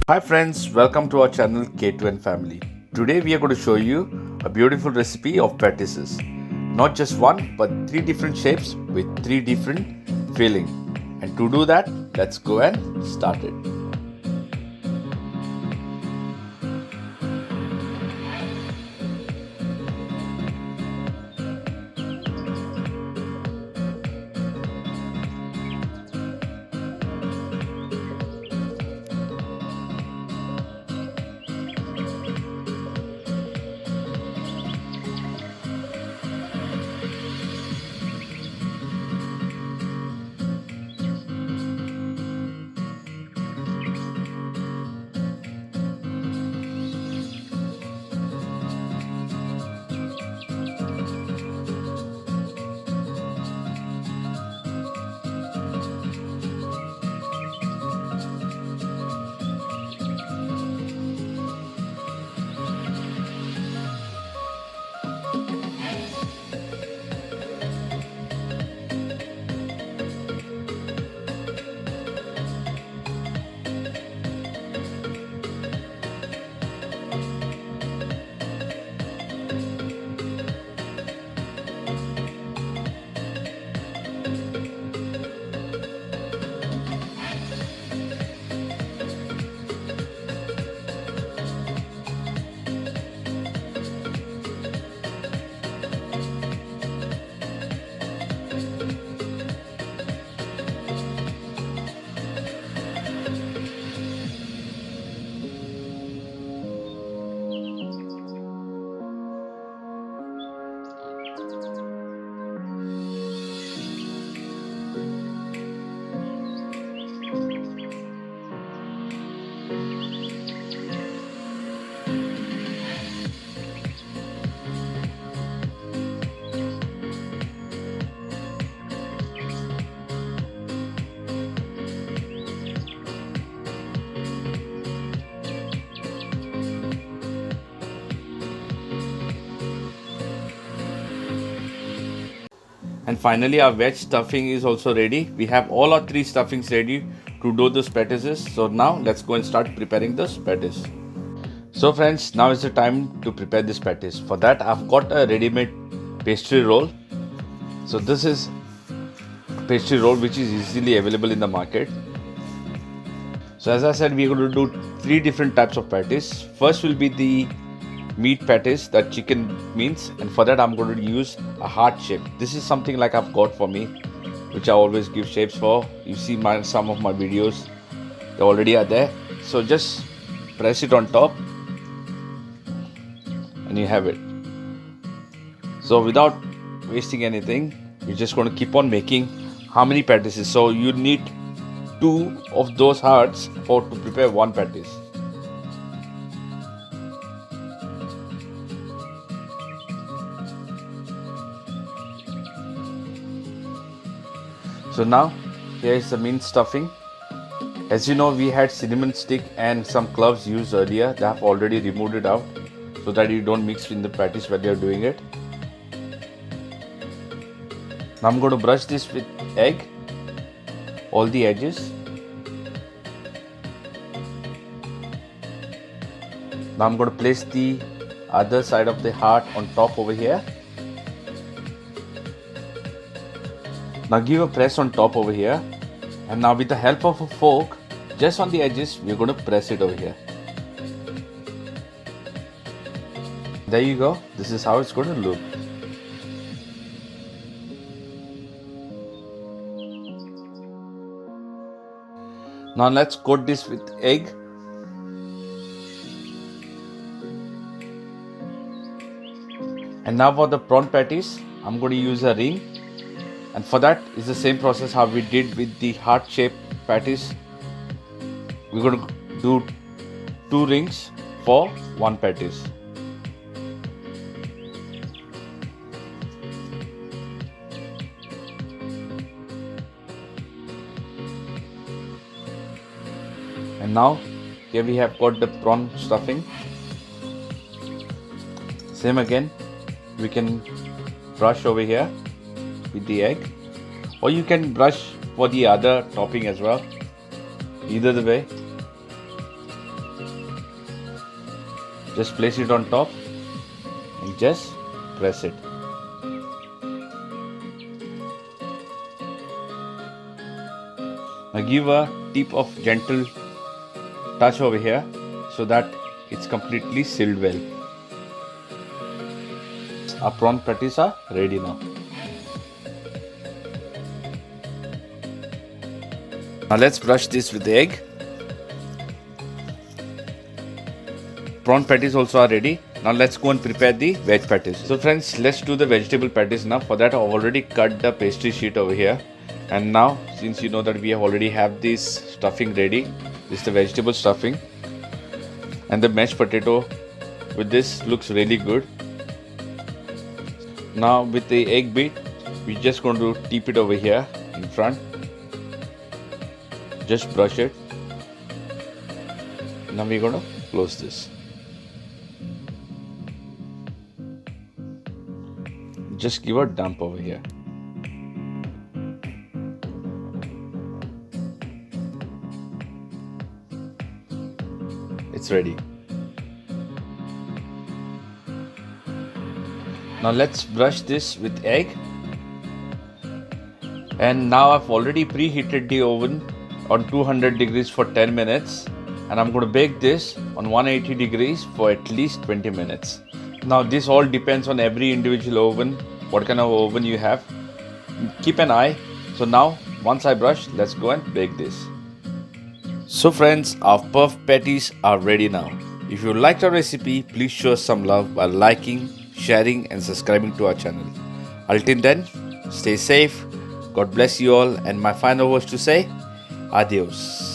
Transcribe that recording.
Hi friends, welcome to our channel K2N Family. Today we are going to show you a beautiful recipe of patties. Not just one, but three different shapes with three different filling. And to do that, let's go and start it. And finally, our veg stuffing is also ready. We have all our three stuffings ready to do those patties. So now let's go and start preparing those patties. So friends, now is the time to prepare this patties. For that, I've got a ready-made pastry roll. So this is pastry roll which is easily available in the market. So as I said, we're going to do three different types of patties. First will be the meat patties, that chicken means, and for that I'm going to use a heart shape. This is something like I've got for me, which I always give shapes for. You see some of my videos, they already are there. So just press it on top and you have it. So without wasting anything, we're just going to keep on making how many patties. So you need two of those hearts to prepare one patties. So now here is the mint stuffing. As you know, we had cinnamon stick and some cloves used earlier. They have already removed it out so that you don't mix in the patties when you're doing it. Now I'm going to brush this with egg, all the edges. Now I'm going to place the other side of the heart on top over here. Now give a press on top over here, and now with the help of a fork, just on the edges, we're going to press it over here. There you go. This is how it's going to look. Now let's coat this with egg. And now for the prawn patties, I'm going to use a ring. And for that is the same process how we did with the heart shaped patties. We're going to do two rings for one patties. And now here we have got the prawn stuffing. Same again, we can brush over here with the egg, or you can brush for the other topping as well, either the way. Just place it on top and just press it. Now give a tip of gentle touch over here so that it's completely sealed well. Our prawn patties are ready now. Now let's brush this with the egg. Prawn patties also are ready. Now let's go and prepare the veg patties. So friends, let's do the vegetable patties now. For that I've already cut the pastry sheet over here. And now, since you know that we have already have this stuffing ready, this is the vegetable stuffing. And the mashed potato with this looks really good. Now with the egg beat, we're just going to tip it over here in front. Just brush it. Now we're going to close this. Just give a dump over here. It's ready. Now let's brush this with egg. And now I've already preheated the oven on 200 degrees for 10 minutes. And I'm going to bake this on 180 degrees for at least 20 minutes. Now this all depends on every individual oven, what kind of oven you have. Keep an eye. So now once I brush, let's go and bake this. So friends, our puff patties are ready now. If you liked our recipe, please show us some love by liking, sharing and subscribing to our channel. Until then, stay safe, God bless you all, and my final words to say, adios.